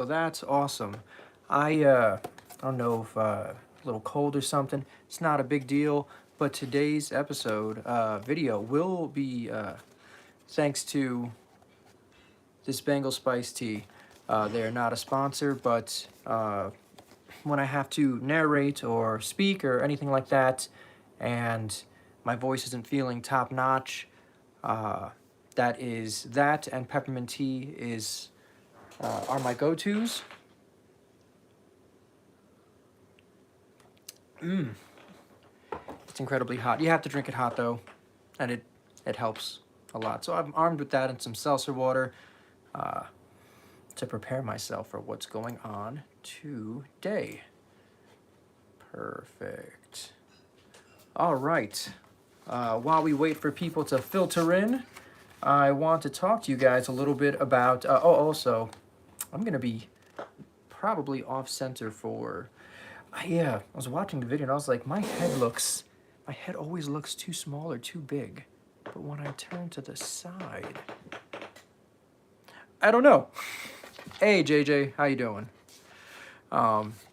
So that's awesome. I don't know if a little cold or something. It's not a big deal, but today's episode video will be thanks to this Bengal Spice Tea. They're not a sponsor, but when I have to narrate or speak or anything like that, and my voice isn't feeling top notch, uh, that and peppermint tea is are my go-tos. It's incredibly hot. You have to drink it hot though, and it helps a lot. So I'm armed with that and some seltzer water uh, to prepare myself for what's going on today. Perfect. All right. While we wait for people to filter in, I want to talk to you guys a little bit about. Also, I'm gonna be probably off center for. Yeah, I was watching the video and I was like, my head always looks too small or too big. But when I turn to the side, I don't know. Hey JJ, how you doing?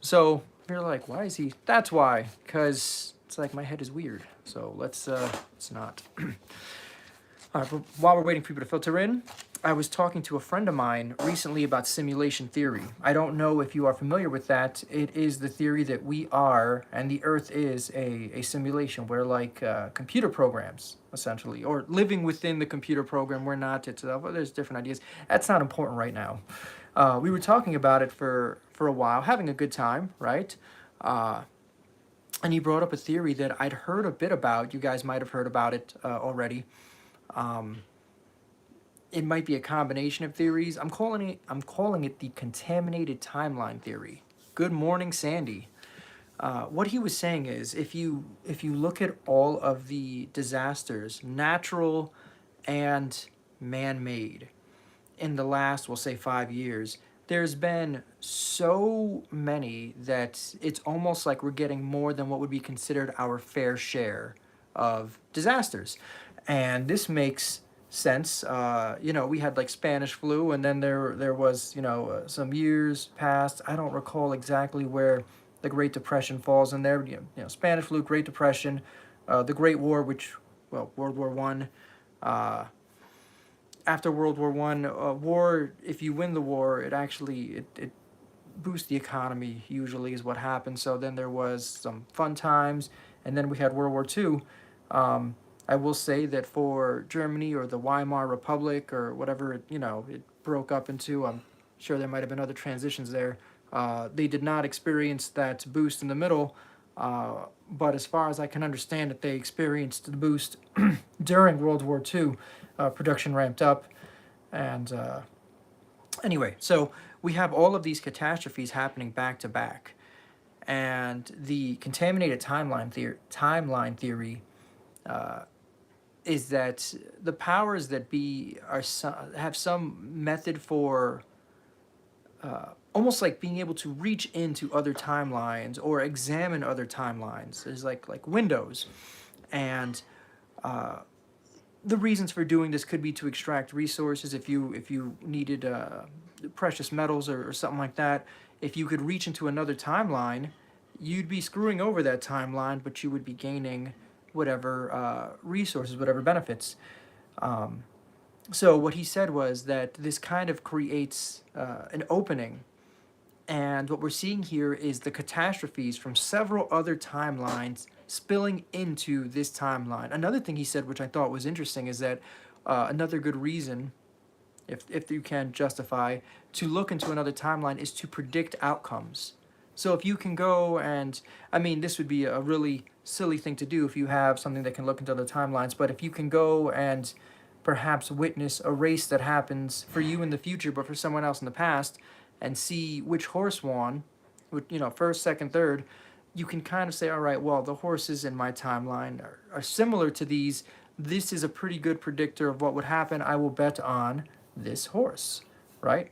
So you're like, why is he? That's why, cause it's like my head is weird. So let's not. All right, but while we're waiting for people to filter in, I was talking to a friend of mine recently about simulation theory. I don't know if you are familiar with that. It is the theory that we are, and the Earth is a simulation. We're like computer programs, essentially, or living within the computer program. We're not. It's well, there's different ideas. That's not important right now. We were talking about it for a while, having a good time, right? And he brought up a theory that I'd heard a bit about. You guys might have heard about it already. It might be a combination of theories. I'm calling it the contaminated timeline theory. Good morning, Sandy. What he was saying is, if you look at all of the disasters, natural and man-made, in the last, we'll say 5 years, there's been so many that it's almost like we're getting more than what would be considered our fair share of disasters. And this makes sense. We had like Spanish flu, and then there was some years past. I don't recall exactly where the Great Depression falls in there. Spanish flu, Great Depression, the Great War, which World War One. After World War One, war. If you win the war, it boosts the economy. Usually is what happens. So then there was some fun times, and then we had World War Two. I will say that for Germany or the Weimar Republic or whatever it broke up into, I'm sure there might have been other transitions there. They did not experience that boost in the middle, but as far as I can understand it, they experienced the boost during World War II. Production ramped up, and anyway, so we have all of these catastrophes happening back to back, and the contaminated timeline theory is that the powers that be have some method for almost like being able to reach into other timelines or examine other timelines. There's like windows, and the reasons for doing this could be to extract resources. If you needed precious metals or something like that, if you could reach into another timeline, you'd be screwing over that timeline, but you would be gaining whatever resources, whatever benefits. So what he said was that this kind of creates an opening, and what we're seeing here is the catastrophes from several other timelines spilling into this timeline. Another thing he said, which I thought was interesting, is that another good reason, if you can justify, to look into another timeline is to predict outcomes. So if you can go and, I mean, this would be a really silly thing to do if you have something that can look into other timelines, but if you can go and perhaps witness a race that happens for you in the future, but for someone else in the past, and see which horse won, first, second, third, you can kind of say, all right, well, the horses in my timeline are similar to these. This is a pretty good predictor of what would happen. I will bet on this horse, right?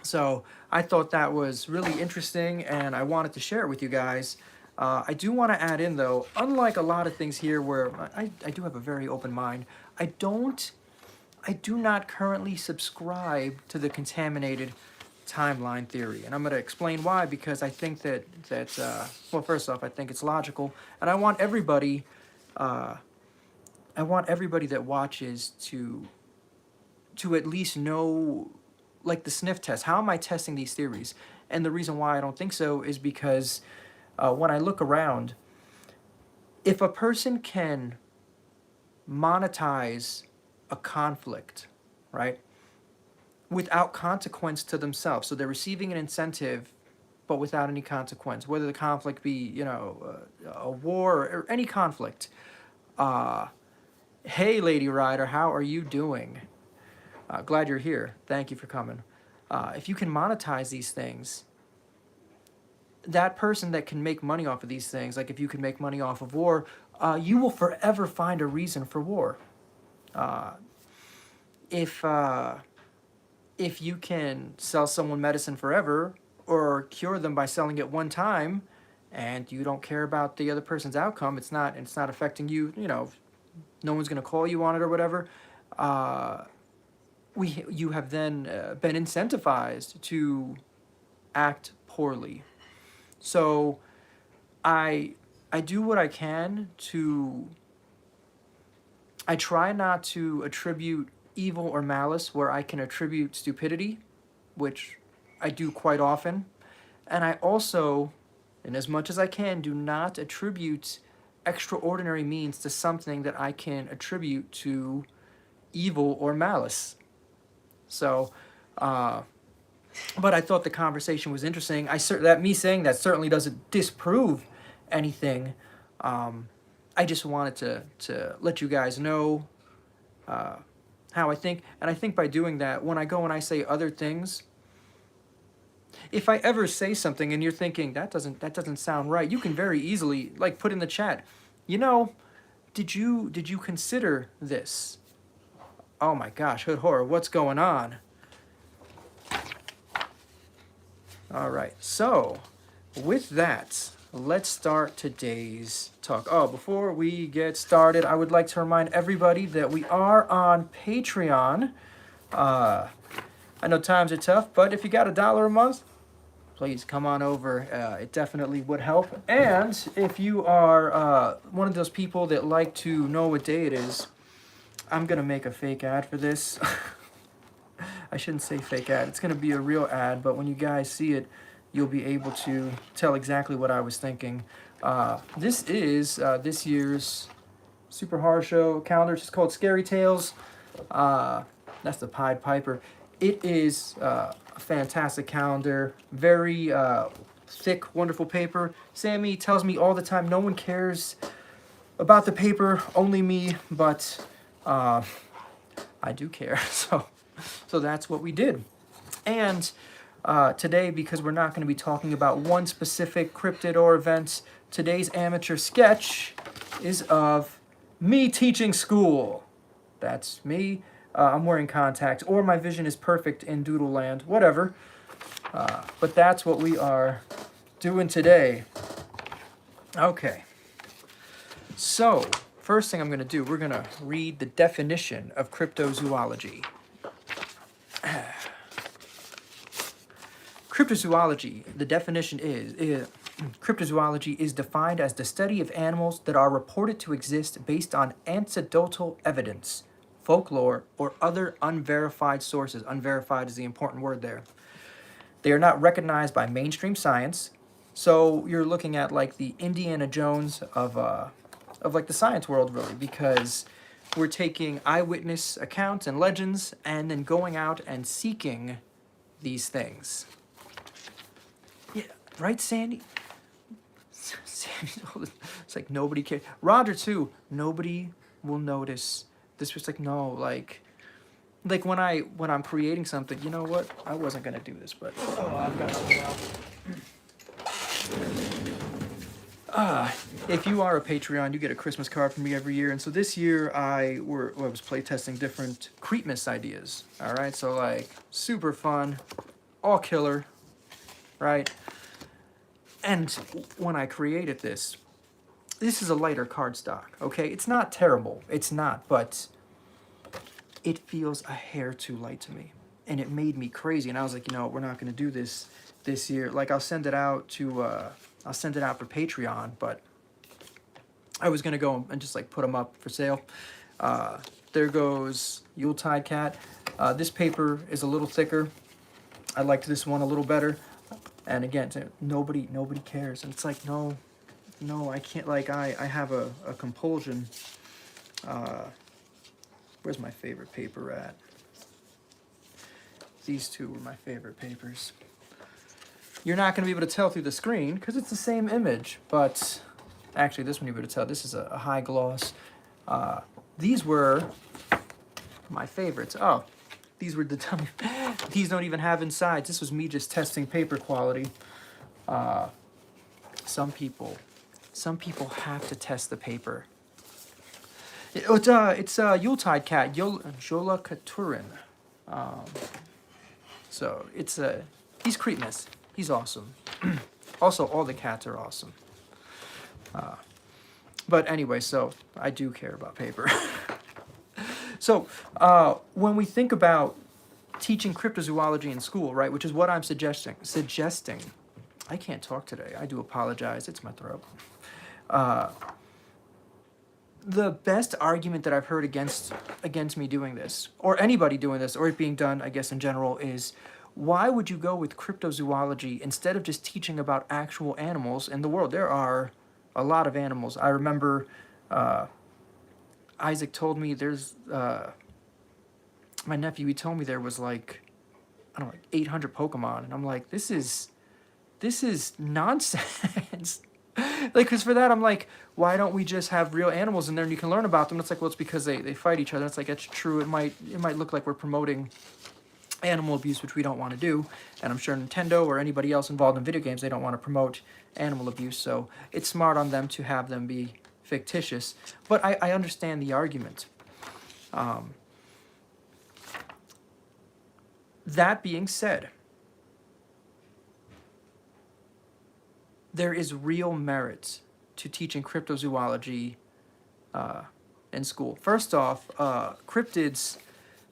So I thought that was really interesting, and I wanted to share it with you guys. I do want to add in, though, unlike a lot of things here where I do have a very open mind, I do not currently subscribe to the contaminated timeline theory, and I'm going to explain why, because I think that well, first off, I think it's logical, and I want everybody that watches to at least know, like, the sniff test. How am I testing these theories? And the reason why I don't think so is because when I look around, if a person can monetize a conflict, right, without consequence to themselves, so they're receiving an incentive but without any consequence, whether the conflict be, you know, a war or any conflict. Hey, Lady Rider, how are you doing? Glad you're here. Thank you for coming. If you can monetize these things, that person that can make money off of these things, like if you can make money off of war, you will forever find a reason for war. If you can sell someone medicine forever or cure them by selling it one time, and you don't care about the other person's outcome, it's not affecting you, you know, no one's going to call you on it or whatever, you have then been incentivized to act poorly. So I do what I can to, I try not to attribute evil or malice where I can attribute stupidity, which I do quite often. And I also, in as much as I can, do not attribute extraordinary means to something that I can attribute to evil or malice. So, but I thought the conversation was interesting. Me saying that certainly doesn't disprove anything. I just wanted to let you guys know how I think, and I think by doing that, when I go and I say other things, if I ever say something and you're thinking that doesn't sound right, you can very easily, like, put in the chat, you know, did you consider this? Oh my gosh, Hood Horror, what's going on? All right, so with that, let's start today's talk. Oh, before we get started, I would like to remind everybody that we are on Patreon. I know times are tough, but if you got $1 a month, please come on over. It definitely would help. And if you are one of those people that like to know what day it is, I'm going to make a fake ad for this. I shouldn't say fake ad. It's going to be a real ad, but when you guys see it, you'll be able to tell exactly what I was thinking. This is this year's Super Horror Show calendar. It's called Scary Tales. That's the Pied Piper. It is a fantastic calendar. Very thick, wonderful paper. Sammy tells me all the time, no one cares about the paper, only me, but I do care. So that's what we did. And today, because we're not going to be talking about one specific cryptid or event, today's amateur sketch is of me teaching school. That's me. I'm wearing contacts, or my vision is perfect in Doodle Land, whatever. But that's what we are doing today. Okay. So, first thing I'm going to do, we're going to read the definition of cryptozoology. Cryptozoology, the definition is cryptozoology is defined as the study of animals that are reported to exist based on anecdotal evidence, folklore, or other unverified sources. Unverified is the important word there. They are not recognized by mainstream science, so you're looking at like the Indiana Jones of like the science world, really, because we're taking eyewitness accounts and legends and then going out and seeking these things. Yeah, right, Sandy? It's like nobody cares. Roger, too. Nobody will notice. This was like, no, like when I'm creating something, you know what? I wasn't going to do this, but I've got to. If you are a Patreon, you get a Christmas card from me every year. And so this year I was playtesting different Creepmas ideas. All right, so like super fun, all killer, right? And when I created this is a lighter cardstock, okay? It's not terrible. It's not, but it feels a hair too light to me. and it made me crazy. And I was like, you know, we're not going to do this year. Like, I'll send it out for Patreon, but I was going to go and just like put them up for sale. There goes Yuletide Cat. This paper is a little thicker. I liked this one a little better. And again, nobody cares. And it's like, no, I can't, like, I have a compulsion. Where's my favorite paper at? These two were my favorite papers. You're not going to be able to tell through the screen because it's the same image, but actually this one you'll be able to tell. This is a high gloss. These were my favorites. Oh, these were the these don't even have insides. This was me just testing paper quality. Some people have to test the paper. It's Yuletide Cat, Jola Katurin. So it's he's cretinous. He's awesome. Also, all the cats are awesome. But anyway, so I do care about paper. So when we think about teaching cryptozoology in school, right, which is what I'm suggesting. I can't talk today. I do apologize. It's my throat. The best argument that I've heard against me doing this, or anybody doing this, or it being done, I guess, in general, is why would you go with cryptozoology instead of just teaching about actual animals in the world? There are a lot of animals. I remember Isaac told me there's, my nephew, he told me there was like, I don't know, like 800 Pokemon. And I'm like, this is nonsense. Like, because for that, I'm like, why don't we just have real animals in there and you can learn about them? It's like, well, it's because they fight each other. It's like, that's true. It might look like we're promoting animal abuse, which we don't want to do. And I'm sure Nintendo or anybody else involved in video games, they don't want to promote animal abuse. So it's smart on them to have them be fictitious. But I understand the argument. That being said, there is real merit to teaching cryptozoology in school. First off, cryptids,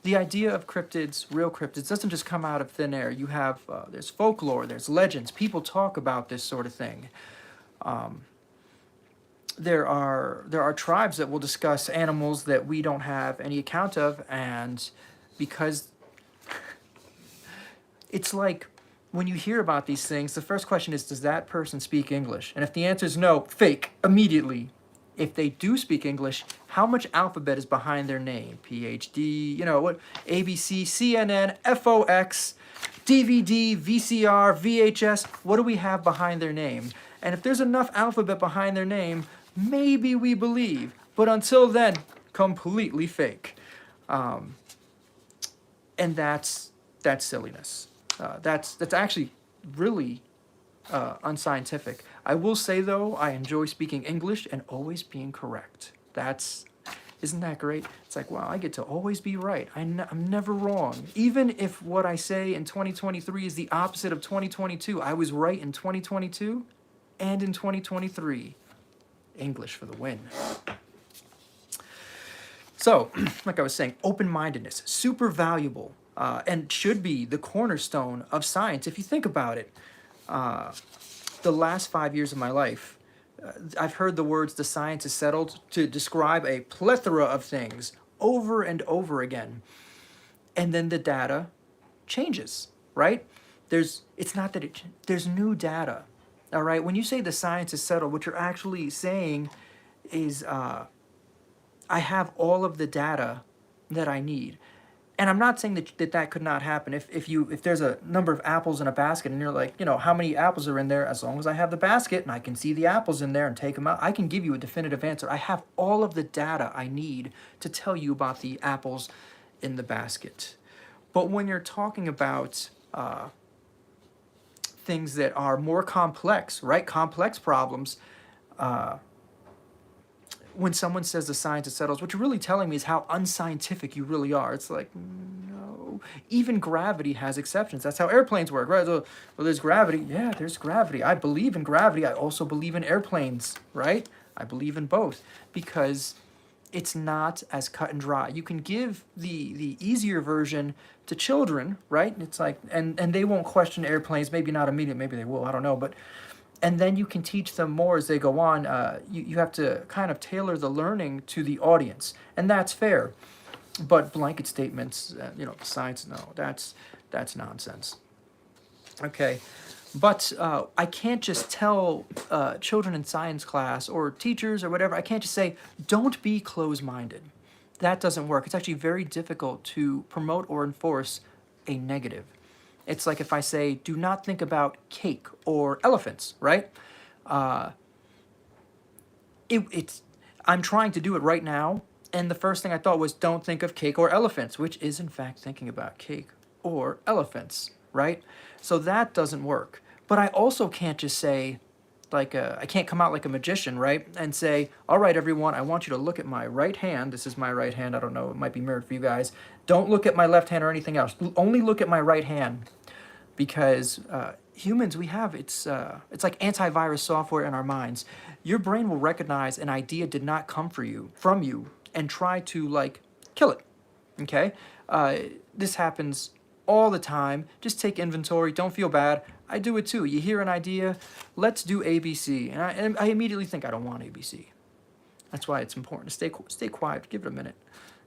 the idea of cryptids, real cryptids, doesn't just come out of thin air. You have, there's folklore, there's legends. People talk about this sort of thing. There are tribes that will discuss animals that we don't have any account of, and because it's like, when you hear about these things, the first question is, does that person speak English? And if the answer is no, fake, immediately. If they do speak English, how much alphabet is behind their name? PhD, you know, what? ABC, CNN, FOX, DVD, VCR, VHS. What do we have behind their name? And if there's enough alphabet behind their name, maybe we believe. But until then, completely fake. And that's silliness. That's actually really unscientific. I will say, though, I enjoy speaking English and always being correct. Isn't that great? It's like, wow, I get to always be right. I'm never wrong. Even if what I say in 2023 is the opposite of 2022, I was right in 2022 and in 2023. English for the win. So, like I was saying, open-mindedness, super valuable. And should be the cornerstone of science. If you think about it, the last 5 years of my life, I've heard the words, the science is settled, to describe a plethora of things over and over again. And then the data changes, right? There's new data, all right? When you say the science is settled, what you're actually saying is I have all of the data that I need. And I'm not saying that could not happen. If there's a number of apples in a basket and you're like, you know, how many apples are in there? As long as I have the basket and I can see the apples in there and take them out, I can give you a definitive answer. I have all of the data I need to tell you about the apples in the basket. But when you're talking about things that are more complex, right? Complex problems, when someone says the science is settled, what you're really telling me is how unscientific you really are. It's like, no. Even gravity has exceptions. That's how airplanes work, right? So, well, there's gravity. Yeah, there's gravity. I believe in gravity. I also believe in airplanes, right? I believe in both because it's not as cut and dry. You can give the easier version to children, right? It's like, and they won't question airplanes, maybe not immediately, maybe they will, I don't know, but, and then you can teach them more as they go on. You have to kind of tailor the learning to the audience, and that's fair. But blanket statements, science, no, that's nonsense. Okay, but I can't just tell children in science class or teachers or whatever, I can't just say, don't be closed-minded. That doesn't work. It's actually very difficult to promote or enforce a negative. It's like if I say, do not think about cake or elephants, right? I'm trying to do it right now, and the first thing I thought was, don't think of cake or elephants, which is in fact thinking about cake or elephants, right? So that doesn't work. But I also can't just say, I can't come out like a magician, right? And say, all right, everyone, I want you to look at my right hand. This is my right hand. I don't know, it might be mirrored for you guys. Don't look at my left hand or anything else. Only look at my right hand. Because humans, it's like antivirus software in our minds. Your brain will recognize an idea did not come from you and try to kill it, okay? This happens all the time. Just take inventory, don't feel bad. I do it too. You hear an idea, let's do ABC. And I immediately think, I don't want ABC. That's why it's important to stay quiet, give it a minute.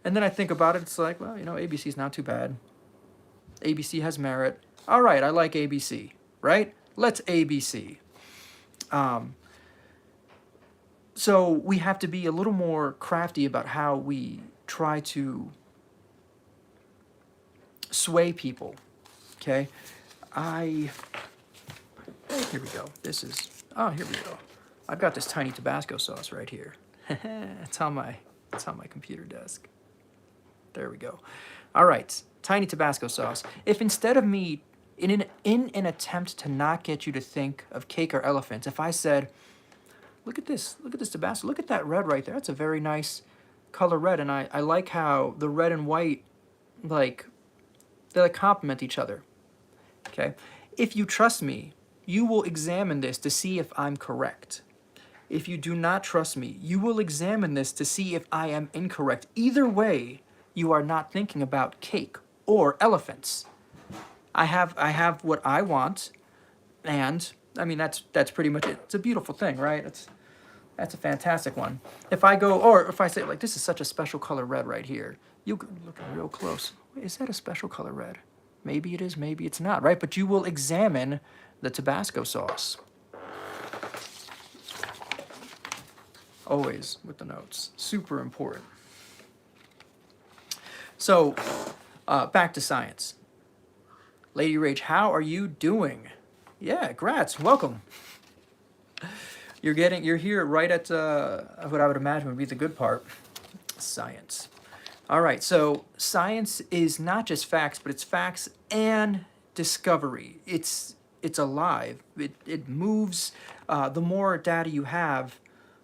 And then I think about it, it's like, well, ABC is not too bad. ABC has merit. All right, I like ABC, right? Let's ABC. So we have to be a little more crafty about how we try to sway people, okay? Here we go. Here we go. I've got this tiny Tabasco sauce right here. It's on my computer desk. There we go. All right, tiny Tabasco sauce. If instead of me, in an attempt to not get you to think of cake or elephants, if I said, look at this Tabasco, look at that red right there, that's a very nice color red, and I like how the red and white, they complement each other, okay? If you trust me, you will examine this to see if I'm correct. If you do not trust me, you will examine this to see if I am incorrect. Either way, you are not thinking about cake or elephants. I have what I want, and I mean that's pretty much it. It's a beautiful thing, right? That's a fantastic one. If I go, or if I say this is such a special color red right here, you can look real close. Is that a special color red? Maybe it is, maybe it's not, right? But you will examine the Tabasco sauce. Always with the notes, super important. So, back to science. Lady Rage, how are you doing? Yeah, grats, welcome. You're here right at what I would imagine would be the good part, science. All right, so science is not just facts, but it's facts and discovery. It's alive. It moves. The more data you have,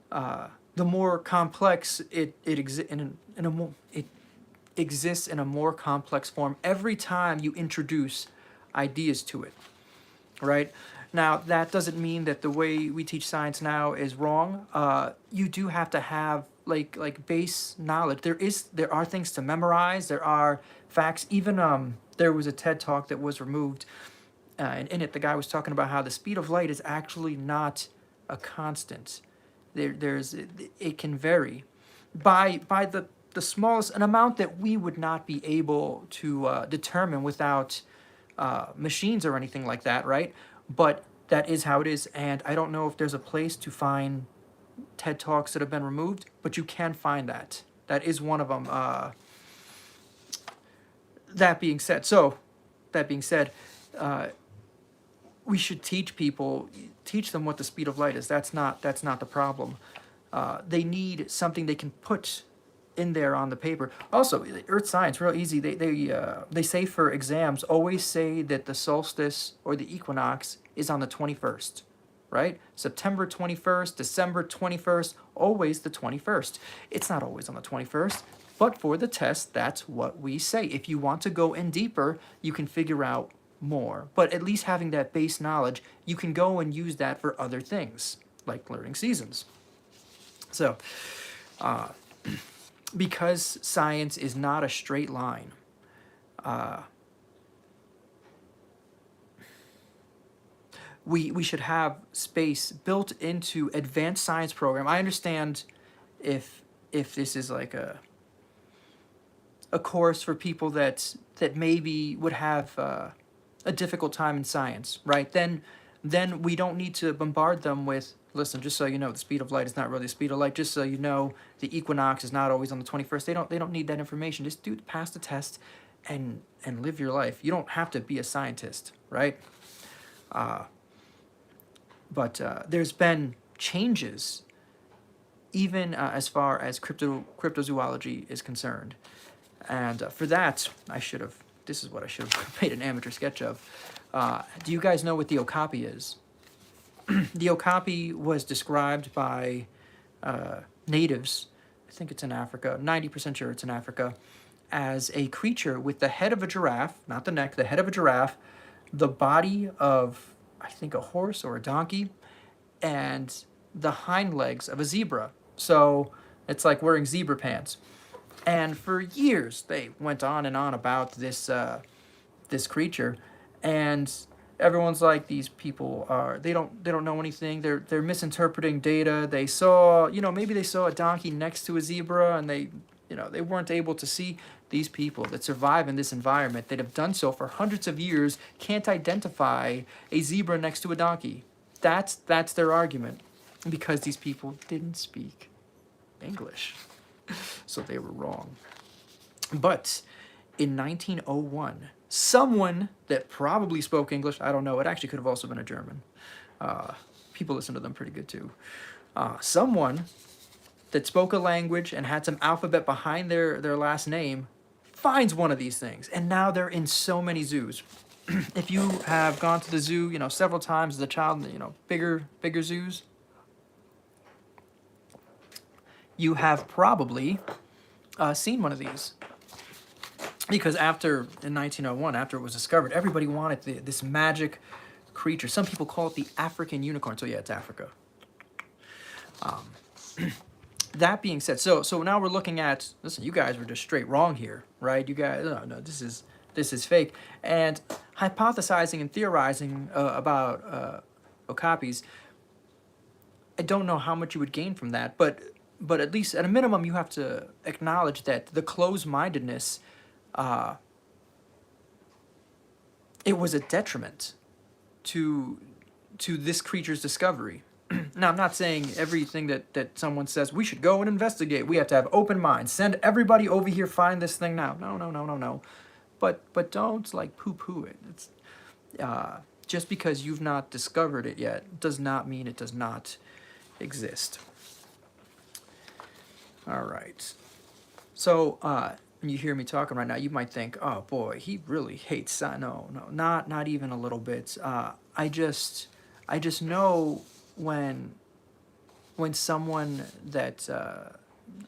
the more complex it exists in a more complex form every time you introduce ideas to it, right? Now, that doesn't mean that the way we teach science now is wrong. You do have to have like base knowledge. There are things to memorize. There are facts. Even there was a TED Talk that was removed, and in it the guy was talking about how the speed of light is actually not a constant. It can vary by the smallest, an amount that we would not be able to determine without machines or anything like that, right? But that is how it is, and I don't know if there's a place to find TED Talks that have been removed, but you can find that. That is one of them. That being said, we should teach them what the speed of light is. That's not the problem. They need something they can put in there on the paper. Also, earth science, real easy. They say for exams, always say that the solstice or the equinox is on the 21st, right? September 21st, December 21st, always the 21st. It's not always on the 21st, but for the test, that's what we say. If you want to go in deeper, you can figure out more. But at least having that base knowledge, you can go and use that for other things, like learning seasons. So, because science is not a straight line, uh, we should have space built into advanced science program. I understand if this is like a course for people that maybe would have a difficult time in science, right? Then we don't need to bombard them with, listen, just so you know, the speed of light is not really the speed of light. Just so you know, the equinox is not always on the 21st. They don't need that information. Just pass the test, and live your life. You don't have to be a scientist, right? But there's been changes, even as far as cryptozoology is concerned. And for that, this is what I should have made an amateur sketch of. Do you guys know what the okapi is? The okapi was described by natives, I think it's in Africa, 90% sure it's in Africa, as a creature with the head of a giraffe, not the neck, the head of a giraffe, the body of, I think, a horse or a donkey, and the hind legs of a zebra. So it's like wearing zebra pants. And for years, they went on and on about this creature, and everyone's like, these people are they don't know anything. They're misinterpreting data. They saw, maybe they saw a donkey next to a zebra, and they weren't able to see. These people that survive in this environment, that have done so for hundreds of years, can't identify a zebra next to a donkey. That's their argument, because these people didn't speak English. So they were wrong. But in 1901, someone that probably spoke English, I don't know, it actually could have also been a German. People listen to them pretty good too. Someone that spoke a language and had some alphabet behind their last name finds one of these things. And now they're in so many zoos. If you have gone to the zoo, several times as a child, bigger zoos, you have probably seen one of these. Because in 1901, after it was discovered, everybody wanted this magic creature. Some people call it the African unicorn. So yeah, it's Africa. That being said, so now we're looking at, listen, you guys were just straight wrong here, right? You guys, no, this is fake. And hypothesizing and theorizing about okapis, I don't know how much you would gain from that, but at least at a minimum, you have to acknowledge that the closed-mindedness, it was a detriment to this creature's discovery. Now, I'm not saying everything that someone says, we should go and investigate. We have to have open minds. Send everybody over here, find this thing now. No. But don't, like, poo-poo it. It's, just because you've not discovered it yet does not mean it does not exist. All right. So, when you hear me talking right now, you might think, oh boy, he really hates science. No, not even a little bit. I just know when someone that's a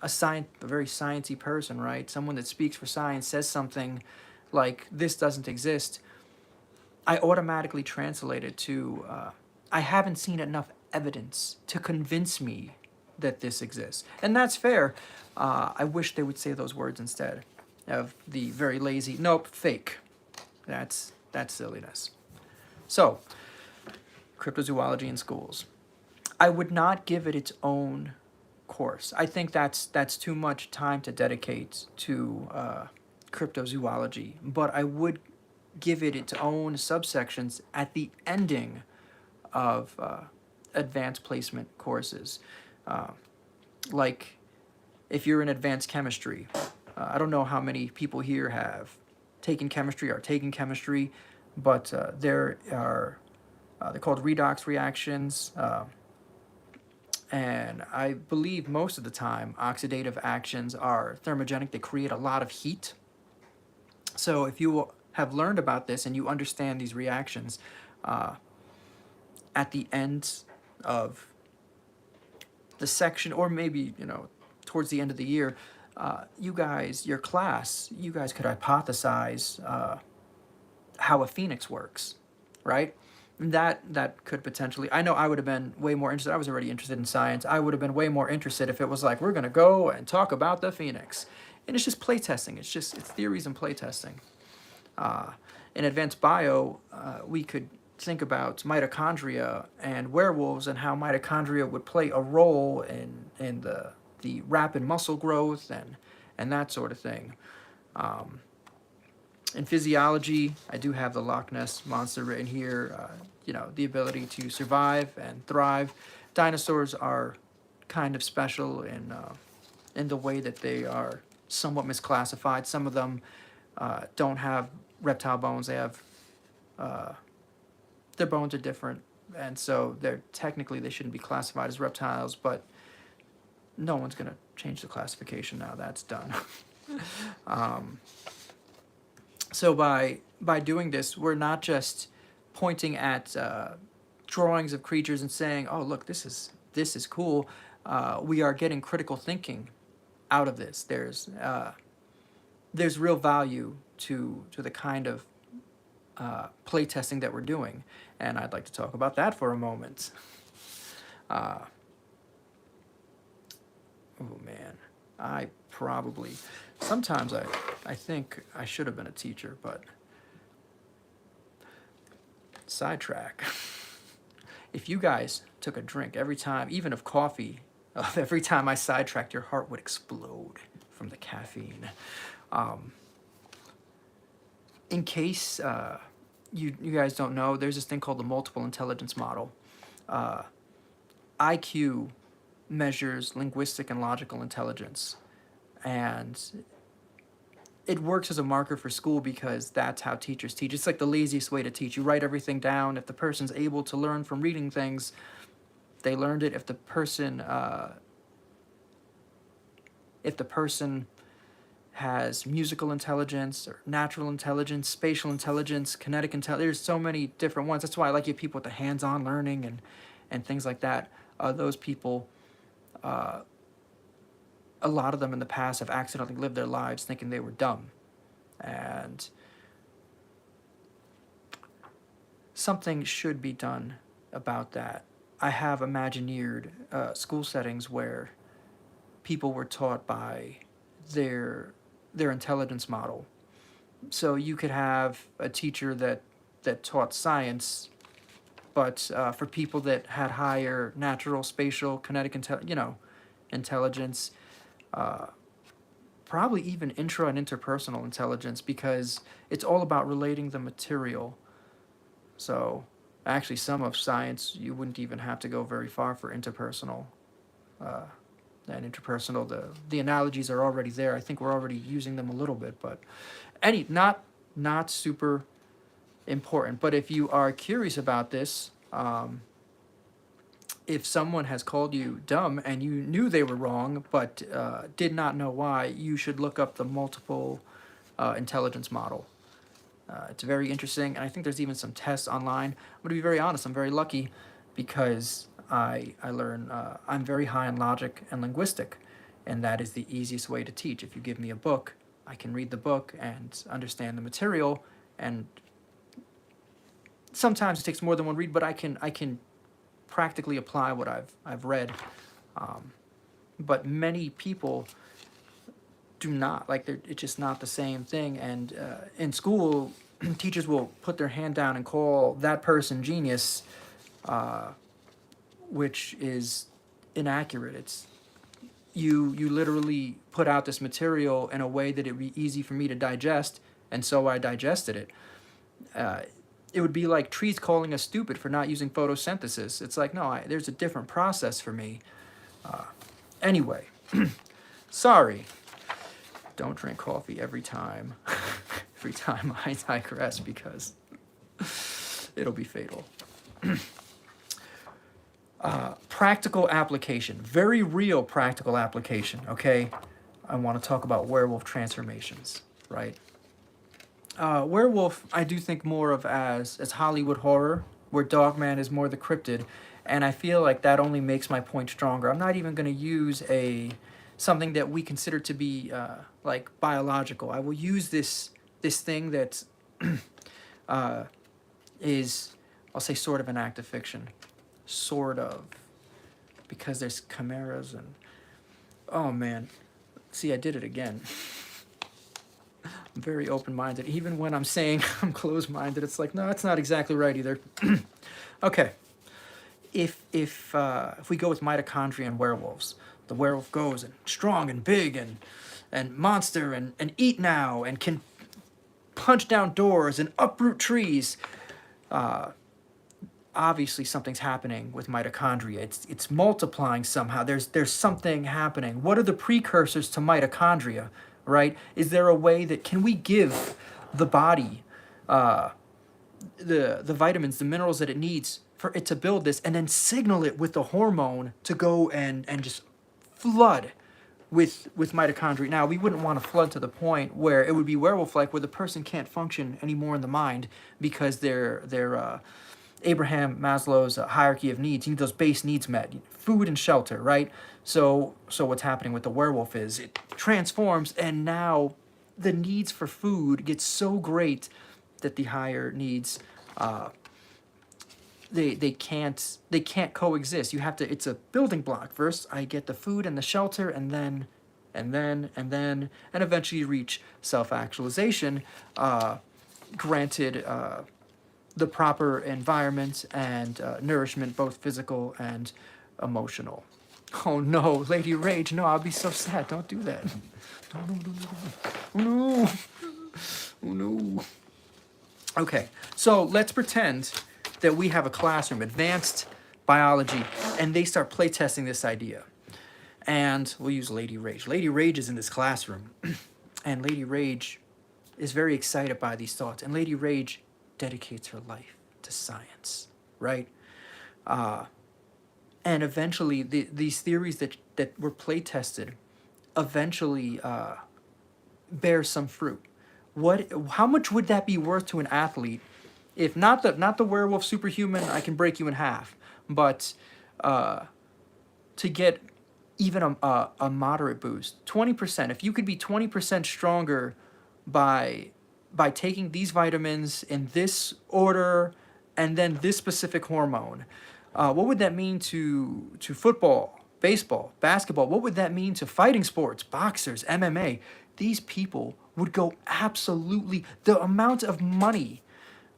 very sciencey person, right? Someone that speaks for science says something like, this doesn't exist, I automatically translate it to, I haven't seen enough evidence to convince me that this exists. And that's fair. I wish they would say those words instead of the very lazy, nope, fake. That's silliness. So, cryptozoology in schools. I would not give it its own course. I think that's too much time to dedicate to cryptozoology, but I would give it its own subsections at the ending of advanced placement courses. Like, if you're in advanced chemistry, I don't know how many people here have taken chemistry or taking chemistry, but there are, they're called redox reactions, and I believe most of the time oxidative actions are thermogenic. They create a lot of heat. So if you have learned about this and you understand these reactions, at the end of the section, or maybe, towards the end of the year, you guys could hypothesize how a phoenix works, right? that could potentially, I know I would have been way more interested. I was already interested in science. I would have been way more interested if it was like, we're going to go and talk about the phoenix. And it's just playtesting. It's theories and playtesting. In advanced bio, we could think about mitochondria and werewolves and how mitochondria would play a role in the rapid muscle growth and that sort of thing. In physiology, I do have the Loch Ness monster written here. The ability to survive and thrive. Dinosaurs are kind of special in the way that they are somewhat misclassified. Some of them don't have reptile bones. They have their bones are different, and so they're technically they shouldn't be classified as reptiles. But no one's gonna change the classification now. That's done. So by doing this, we're not just pointing at drawings of creatures and saying, "Oh, look, this is cool." We are getting critical thinking out of this. There's real value to the kind of playtesting that we're doing, and I'd like to talk about that for a moment. Oh man, sometimes I think I should have been a teacher, but sidetrack. If you guys took a drink every time, even of coffee, every time I sidetracked, your heart would explode from the caffeine. In case you guys don't know, there's this thing called the multiple intelligence model. IQ measures linguistic and logical intelligence, and it works as a marker for school because that's how teachers teach. It's like the laziest way to teach. You write everything down. If the person's able to learn from reading things, they learned it. If the person has musical intelligence or natural intelligence, spatial intelligence, kinetic intelligence, there's so many different ones. That's why I like you people with the hands-on learning and things like that. Those people, a lot of them in the past have accidentally lived their lives thinking they were dumb. And something should be done about that. I have imagineered school settings where people were taught by their intelligence model. So you could have a teacher that taught science, but for people that had higher natural, spatial, kinetic intelligence, probably even intra and interpersonal intelligence, because it's all about relating the material. So actually some of science, you wouldn't even have to go very far for interpersonal. And interpersonal, the analogies are already there. I think we're already using them a little bit, but not super important. But if you are curious about this, if someone has called you dumb and you knew they were wrong but did not know why, you should look up the multiple intelligence model. It's very interesting, and I think there's even some tests online. I'm going to be very honest, I'm very lucky because I learn, I'm very high in logic and linguistic, and that is the easiest way to teach. If you give me a book, I can read the book and understand the material, and sometimes it takes more than one read, but I can practically apply what I've read. But many people do not, it's just not the same thing. And in school, teachers will put their hand down and call that person genius, which is inaccurate. It's you literally put out this material in a way that it would be easy for me to digest, and so I digested it. It would be like trees calling us stupid for not using photosynthesis. It's like, no, there's a different process for me. Anyway, sorry. Don't drink coffee every time I digress, because it'll be fatal. Practical application, very real practical application, okay? I want to talk about werewolf transformations, right? Werewolf, I do think more of as Hollywood horror, where Dogman is more the cryptid, and I feel like that only makes my point stronger. I'm not even going to use something that we consider to be like biological. I will use this thing that is, I'll say sort of an act of fiction. Sort of. Because there's chimeras and... Oh, man. See, I did it again. I'm very open-minded. Even when I'm saying I'm closed-minded, it's like, no, that's not exactly right either. Okay. If we go with mitochondria and werewolves, the werewolf goes and strong and big and monster and eat now and can punch down doors and uproot trees. Obviously something's happening with mitochondria. It's multiplying somehow. There's something happening. What are the precursors to mitochondria, right? Is there a way that can we give the body the vitamins, the minerals that it needs for it to build this, and then signal it with the hormone to go and just flood with mitochondria? Now, we wouldn't want to flood to the point where it would be werewolf-like, where the person can't function anymore in the mind because they're Abraham Maslow's hierarchy of needs. You need those base needs met, food and shelter, right? So what's happening with the werewolf is it transforms, and now the needs for food get so great that the higher needs they can't coexist. You have to. It's a building block. First, I get the food and the shelter, and then eventually you reach self-actualization, granted the proper environment and nourishment, both physical and emotional. Oh no, Lady Rage, no, I'll be so sad. Don't do that. No. Oh no. Okay, so let's pretend that we have a classroom, advanced biology, and they start playtesting this idea. And we'll use Lady Rage. Lady Rage is in this classroom, and Lady Rage is very excited by these thoughts, and Lady Rage dedicates her life to science, right? And eventually, these theories that were playtested eventually bear some fruit. How much would that be worth to an athlete if not the werewolf superhuman, I can break you in half, but to get even a moderate boost, 20%. If you could be 20% stronger by taking these vitamins in this order and then this specific hormone, what would that mean to football, baseball, basketball? What would that mean to fighting sports, boxers, MMA? These people would go absolutely, the amount of money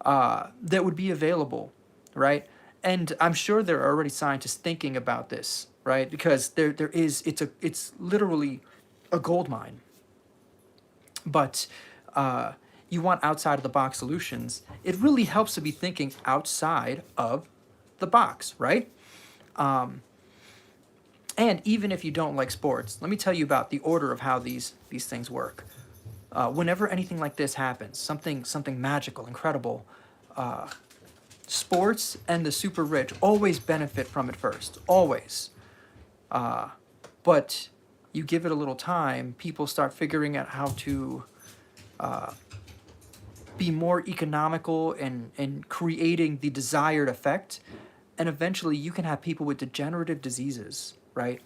that would be available, right? And I'm sure there are already scientists thinking about this, right? Because it's literally a gold mine. But you want outside of the box solutions. It really helps to be thinking outside of the box, right? And even if you don't like sports, let me tell you about the order of how these things work. Whenever anything like this happens, something magical, incredible, sports and the super rich always benefit from it first, always. But you give it a little time, people start figuring out how to be more economical and creating the desired effect. And eventually you can have people with degenerative diseases, right,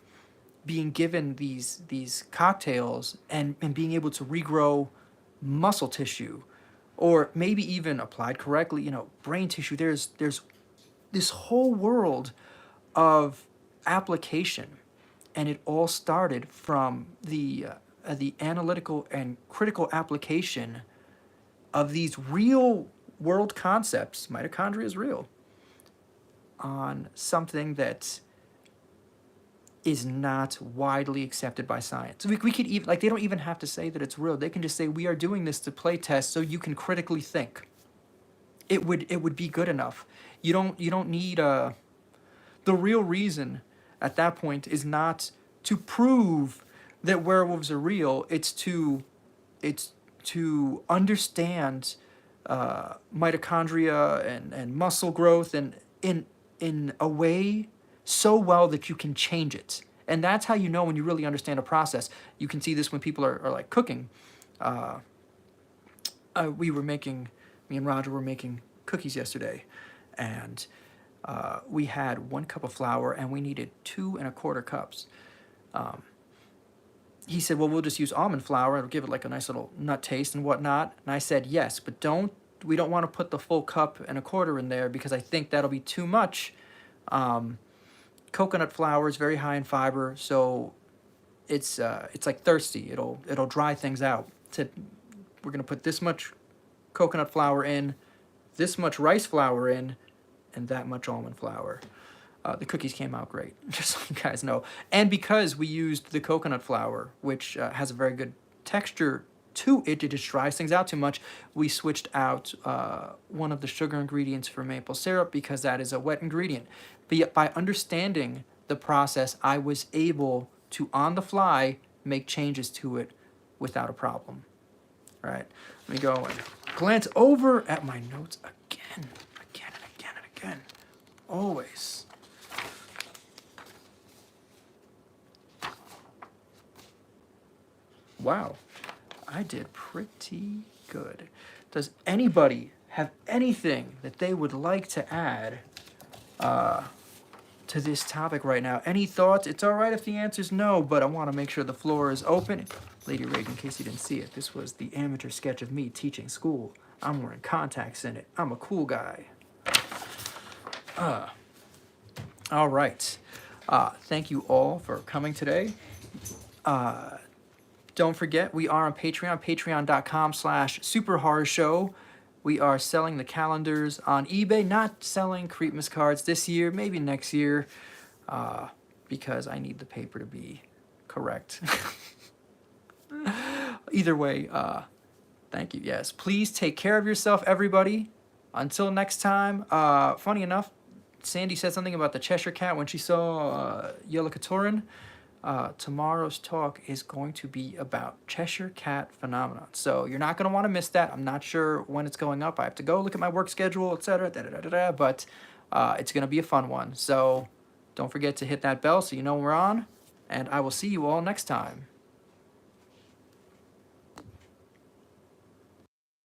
being given these cocktails and being able to regrow muscle tissue, or maybe even applied correctly, brain tissue. There's this whole world of application, and it all started from the analytical and critical application of these real world concepts. Mitochondria is real, on something that is not widely accepted by science. We could even, they don't even have to say that it's real. They can just say, we are doing this to play test so you can critically think. It would be good enough. You don't need the real reason at that point is not to prove that werewolves are real. It's to understand mitochondria and muscle growth and in a way so well that you can change it. And that's how you know when you really understand a process. You can see this when people are like cooking. Me and Roger were making cookies yesterday, and we had 1 cup of flour and we needed 2 1/4 cups. He said, well, we'll just use almond flour. It'll give it like a nice little nut taste and whatnot. And I said, yes, but don't we don't want to put the full cup and a quarter in there because I think that'll be too much. Coconut flour is very high in fiber, so it's like thirsty. It'll dry things out. We're gonna put this much coconut flour in, this much rice flour in, and that much almond flour. The cookies came out great, just so you guys know. And because we used the coconut flour, which has a very good texture to it, it just dries things out too much, we switched out one of the sugar ingredients for maple syrup because that is a wet ingredient. But yet by understanding the process, I was able to, on the fly, make changes to it without a problem. All right, let me go and glance over at my notes again. Always. Wow, I did pretty good. Does anybody have anything that they would like to add to this topic right now? Any thoughts? It's all right if the answer's no, but I want to make sure the floor is open. Lady Reagan, in case you didn't see it, this was the amateur sketch of me teaching school. I'm wearing contacts in it. I'm a cool guy. All right. Thank you all for coming today. Don't forget, we are on Patreon, patreon.com/superhorrorshow. We are selling the calendars on eBay, not selling Creepmas cards this year, maybe next year, because I need the paper to be correct. Either way, thank you. Yes, please take care of yourself, everybody. Until next time. Funny enough, Sandy said something about the Cheshire Cat when she saw Yellow Katoran. Tomorrow's talk is going to be about Cheshire Cat phenomenon. So you're not going to want to miss that. I'm not sure when it's going up. I have to go look at my work schedule, etc. But it's going to be a fun one. So don't forget to hit that bell so you know when we're on. And I will see you all next time.